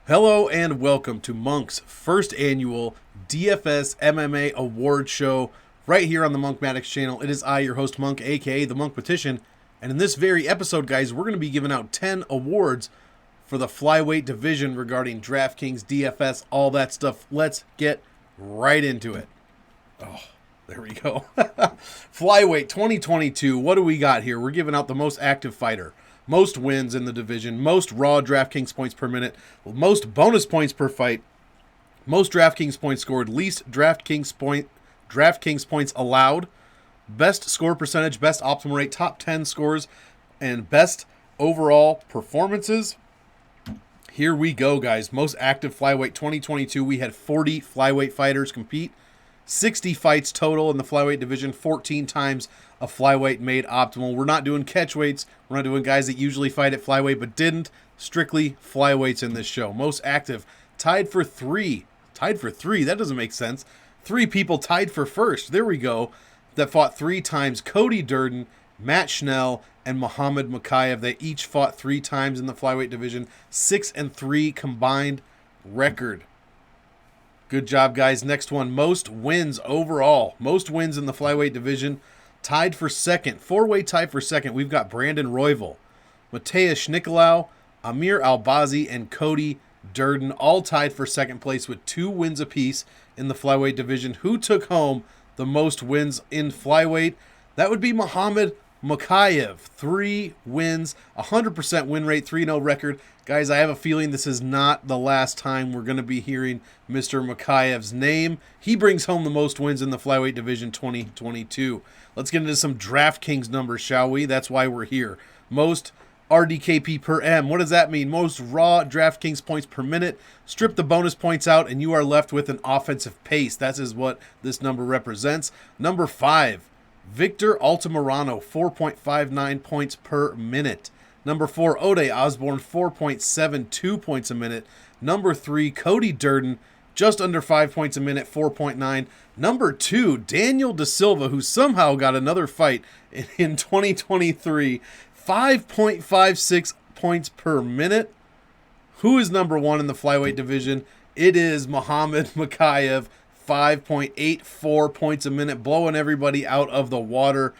Hello and welcome to Monk's first annual DFS MMA award show right here on the Monkmatician channel. It is I, your host Monk, aka the Monkmatician, and in this very episode, guys, we're going to be giving out 10 awards for the flyweight division regarding DraftKings, DFS, all that stuff. Let's get right into it. Oh, there we go. Flyweight 2022, what do we got here? We're giving out the most active fighter, most wins in the division, most raw DraftKings points per minute, most bonus points per fight, most DraftKings points scored, least DraftKings points allowed, best score percentage, best optimal rate, top 10 scores, and best overall performances. Here we go, guys. Most active flyweight 2022. We had 40 flyweight fighters compete. 60 fights total in the flyweight division, 14 times a flyweight made optimal. We're not doing catchweights. We're not doing guys that usually fight at flyweight but didn't. Strictly flyweights in this show. Most active, tied for three. Tied for three? That doesn't make sense. 3 people tied for first. There we go. That fought 3 times. Cody Durden, Matt Schnell, and Muhammad Mokaev. They each fought 3 times in the flyweight division. 6-3 combined record. Good job, guys. Next one, most wins overall. Most wins in the flyweight division. Tied for second. 4-way tie for second. We've got Brandon Royval, Mateusz Nicolau, Amir Albazi, and Cody Durden, all tied for second place with 2 wins apiece in the flyweight division. Who took home the most wins in flyweight? That would be Muhammad Mokaev. 3 wins, 100% win rate, 3-0 record. Guys, I have a feeling this is not the last time we're going to be hearing Mr. Mokaev's name. He brings home the most wins in the flyweight division 2022. Let's get into some DraftKings numbers, shall we? That's why we're here. Most RDKP per M. What does that mean? Most raw DraftKings points per minute. Strip the bonus points out, and you are left with an offensive pace. That is what this number represents. Number 5, Victor Altamirano, 4.59 points per minute. Number 4, Ode Osborne, 4.72 points a minute. Number 3, Cody Durden, just under 5 points a minute, 4.9. Number 2, Daniel Da Silva, who somehow got another fight in 2023, 5.56 points per minute. Who is number 1 in the flyweight division? It is Muhammad Mokaev, 5.84 points a minute, blowing everybody out of the water.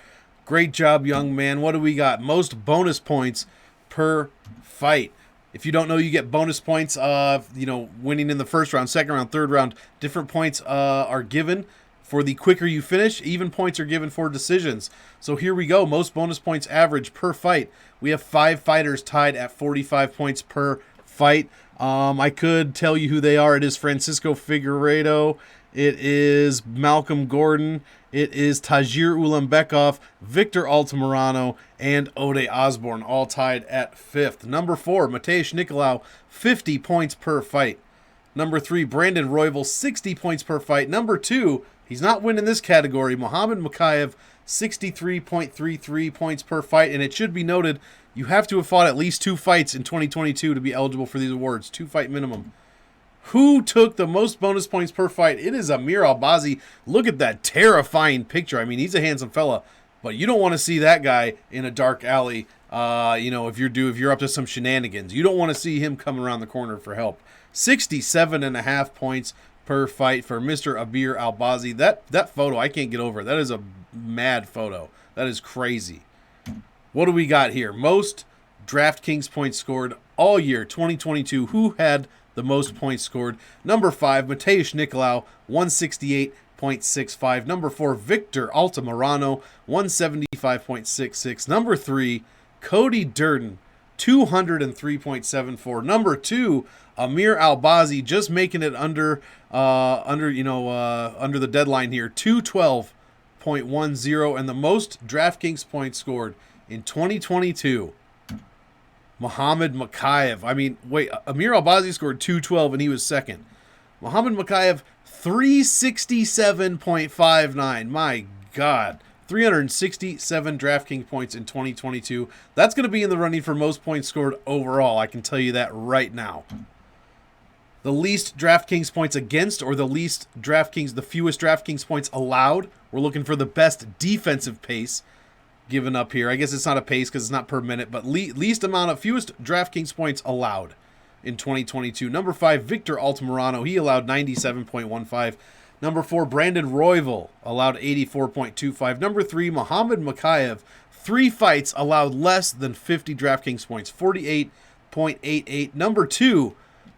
Great job, young man. What do we got? Most bonus points per fight. If you don't know, you get bonus points, winning in the first round, second round, third round. Different points are given for the quicker you finish. Even points are given for decisions. So here we go. Most bonus points average per fight. We have 5 fighters tied at 45 points per fight. I could tell you who they are. It is Francisco Figueiredo. It is Malcolm Gordon. It is Tagir Ulanbekov, Victor Altamirano, and Ode Osborne, all tied at 5th. Number 4, Mateusz Nicolau, 50 points per fight. Number 3, Brandon Royval, 60 points per fight. Number 2, he's not winning this category, Muhammad Mokaev, 63.33 points per fight. And it should be noted, you have to have fought at least 2 fights in 2022 to be eligible for these awards. 2-fight minimum. Who took the most bonus points per fight? It is Amir Albazi. Look at that terrifying picture. I mean, he's a handsome fella, but you don't want to see that guy in a dark alley. If you're up to some shenanigans, you don't want to see him coming around the corner for help. 67.5 points per fight for Mr. Amir Albazi. That photo, I can't get over it. That is a mad photo. That is crazy. What do we got here? Most DraftKings points scored all year 2022. Who had the most points scored? Number 5, Mateusz Nicolau, 168.65. Number 4, Victor Altamirano, 175.66. Number 3, Cody Durden, 203.74. Number 2, Amir Albazi, just making it under the deadline here, 212.10. And the most DraftKings points scored in 2022, Muhammad Mokaev. I mean, wait, Amir Albazi scored 212 and he was second. Muhammad Mokaev, 367.59. My God. 367 DraftKings points in 2022. That's going to be in the running for most points scored overall. I can tell you that right now. The least DraftKings points against, or the fewest DraftKings points allowed. We're looking for the best defensive pace given up here. I guess it's not a pace because it's not per minute, but fewest DraftKings points allowed. in 2022. Number 5, Victor Altamirano. He allowed 97.15. Number 4, Brandon Royval allowed 84.25. Number 3, Muhammad Makayev. 3 fights allowed less than 50 DraftKings points, 48.88. Number 2,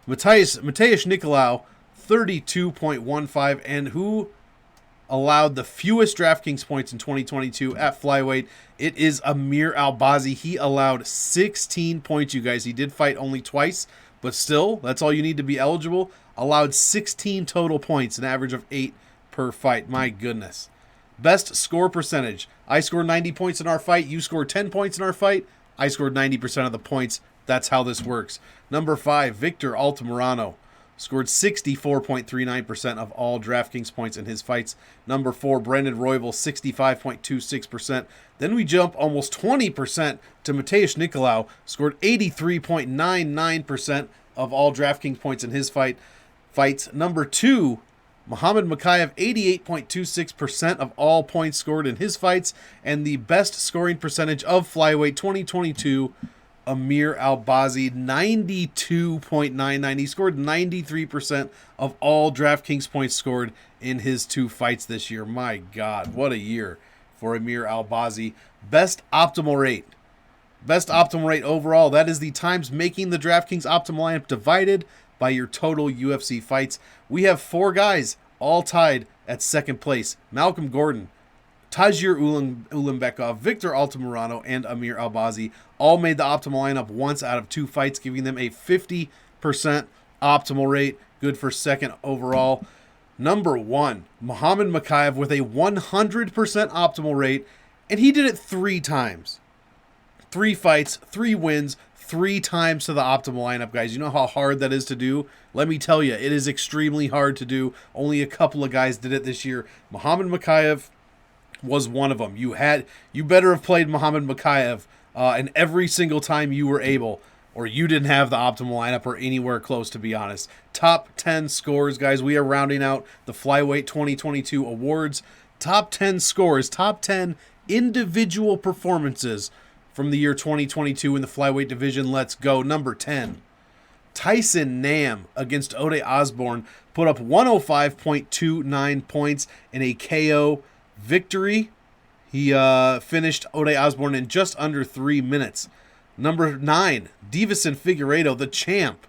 Mateusz Nicolau, 32.15. And who allowed the fewest DraftKings points in 2022 at flyweight? It is Amir Albazi. He allowed 16 points, you guys. He did fight only twice, but still, that's all you need to be eligible. Allowed 16 total points, an average of 8 per fight. My goodness. Best score percentage. I scored 90 points in our fight. You scored 10 points in our fight. I scored 90% of the points. That's how this works. Number 5, Victor Altamirano. Scored 64.39% of all DraftKings points in his fights. Number 4, Brandon Royval, 65.26%. Then we jump almost 20% to Mateusz Nicolau. Scored 83.99% of all DraftKings points in his fights. Number 2, Muhammad Makayev, 88.26% of all points scored in his fights. And the best scoring percentage of flyweight 2022, Amir Albazi, 92.99. He scored 93% of all DraftKings points scored in his 2 fights this year. My God, what a year for Amir Albazi. Best optimal rate. Best optimal rate overall. That is the times making the DraftKings optimal lineup divided by your total UFC fights. We have 4 guys all tied at second place. Malcolm Gordon, Tajir Ulanbekov, Victor Altamirano, and Amir Albazi all made the optimal lineup once out of 2 fights, giving them a 50% optimal rate. Good for second overall. Number 1, Muhammad Makayev with a 100% optimal rate, and he did it 3 times. 3 fights, 3 wins, 3 times to the optimal lineup, guys. You know how hard that is to do? Let me tell you, it is extremely hard to do. Only a couple of guys did it this year. Muhammad Makayev was one of them. You better have played Muhammad Makayev and every single time you were able, or you didn't have the optimal lineup or anywhere close, to be honest. Top 10 scores, guys. We are rounding out the Flyweight 2022 awards. Top 10 scores, top 10 individual performances from the year 2022 in the Flyweight division. Let's go. Number 10, Tyson Nam against Ode Osborne put up 105.29 points in a KO victory. He finished Ode Osborne in just under 3 minutes. Number 9, Davison Figueiredo, the champ,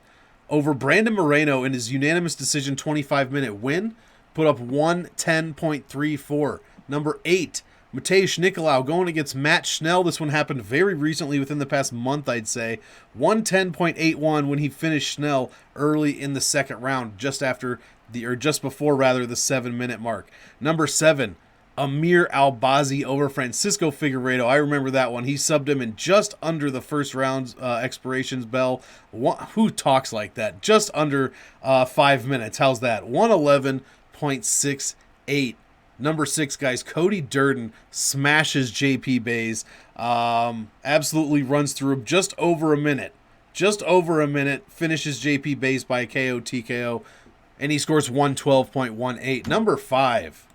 over Brandon Moreno in his unanimous decision 25-minute win, put up 110.34. Number 8, Mateusz Nicolau going against Matt Schnell. This one happened very recently, within the past month, I'd say. 110.81 when he finished Schnell early in the second round, just before the 7-minute mark. Number 7, Amir Albazi over Francisco Figueiredo. I remember that one. He subbed him in just under the first round's expirations bell. Who talks like that? Just under 5 minutes. How's that? 111.68. Number 6, guys, Cody Durden smashes JP Bays. Absolutely runs through him just over a minute. Finishes JP Bays by a KO TKO. And he scores 112.18. Number 5.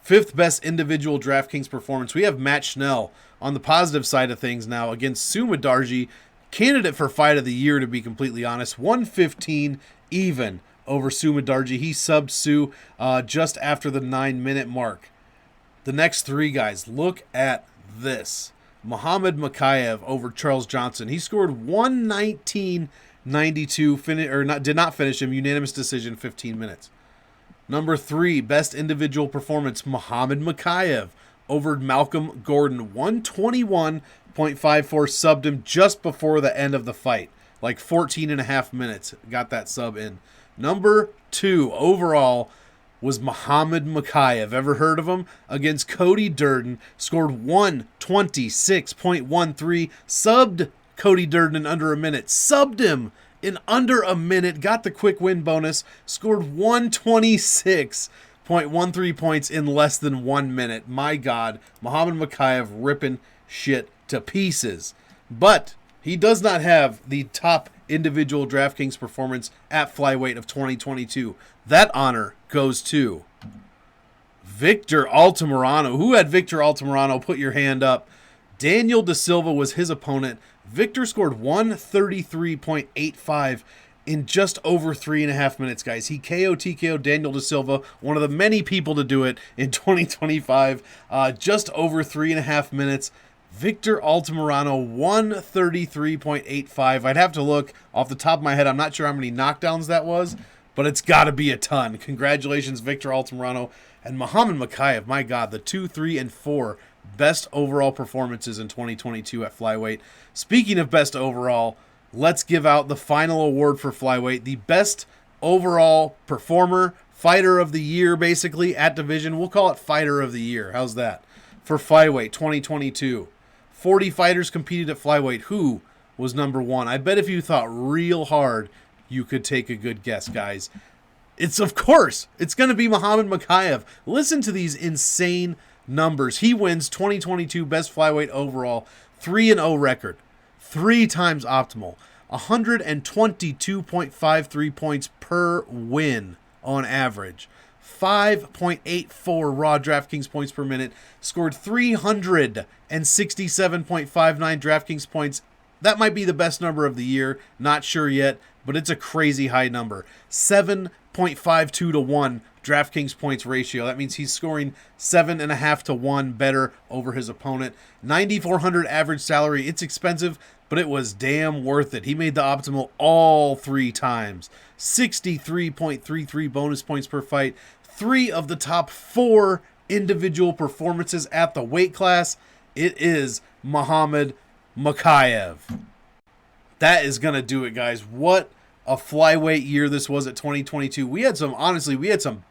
5th best individual DraftKings performance. We have Matt Schnell on the positive side of things now against Suma Darji, candidate for fight of the year, to be completely honest. 115 even over Suma Darji. He subbed Sue just after the 9-minute mark. The next 3 guys, look at this. Muhammad Makayev over Charles Johnson. He scored 119.92, did not finish him, unanimous decision, 15 minutes. Number 3, best individual performance, Muhammad Makayev over Malcolm Gordon. 121.54, subbed him just before the end of the fight. Like 14 and a half minutes, got that sub in. Number 2 overall was Muhammad Makayev. Ever heard of him? Against Cody Durden. Scored 126.13, subbed Cody Durden in under a minute. Subbed him in under a minute, got the quick win bonus, scored 126.13 points in less than 1 minute. My God, Muhammad Makayev ripping shit to pieces. But he does not have the top individual DraftKings performance at flyweight of 2022. That honor goes to Victor Altamirano. Who had Victor Altamirano? Put your hand up. Daniel Da Silva was his opponent. Victor scored 133.85 in just over 3.5 minutes, guys. He KO'd TKO Daniel Da Silva, one of the many people to do it in 2025. Just over 3.5 minutes. Victor Altamirano, 133.85. I'd have to look off the top of my head. I'm not sure how many knockdowns that was, but it's got to be a ton. Congratulations, Victor Altamirano. And Muhammad Mokaev, my God, the 2, 3, and 4 best overall performances in 2022 at Flyweight. Speaking of best overall, let's give out the final award for Flyweight. The best overall performer, fighter of the year, basically, at division. We'll call it fighter of the year. How's that? For Flyweight 2022. 40 fighters competed at Flyweight. Who was number one? I bet if you thought real hard, you could take a good guess, guys. It's going to be Muhammad Mokaev. Listen to these insane numbers. He wins 2022 Best Flyweight overall, 3-0 record, 3 times optimal, 122.53 points per win on average, 5.84 raw DraftKings points per minute, scored 367.59 DraftKings points. That might be the best number of the year. Not sure yet, but it's a crazy high number. 7.52 to 1 DraftKings points ratio. That means he's scoring 7.5 to 1 better over his opponent. 9,400 average salary. It's expensive, but it was damn worth it. He made the optimal all 3 times. 63.33 bonus points per fight. 3 of the top 4 individual performances at the weight class. It is Muhammad Mokaev. That is going to do it, guys. What a flyweight year this was at 2022. We had some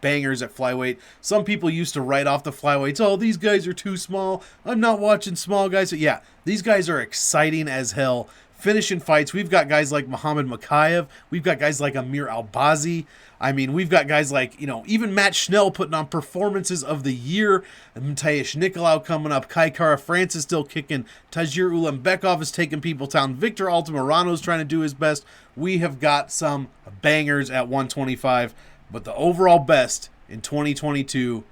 bangers at flyweight. Some people used to write off the flyweights. Oh, these guys are too small. I'm not watching small guys. But yeah, these guys are exciting as hell. Finishing fights. We've got guys like Muhammad Mokaev. We've got guys like Amir Albazi. I mean, we've got guys like, even Matt Schnell putting on performances of the year. Mateusz Nicolau coming up. Kai Kara France is still kicking. Tajir Ulembekov is taking people down. Victor Altamirano is trying to do his best. We have got some bangers at 125. But the overall best in 2022,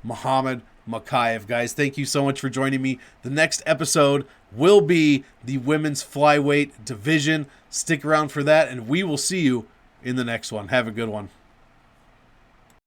Muhammad Mokaev. Guys, thank you so much for joining me. The next episode will be the women's flyweight division. Stick around for that, and we will see you in the next one. Have a good one.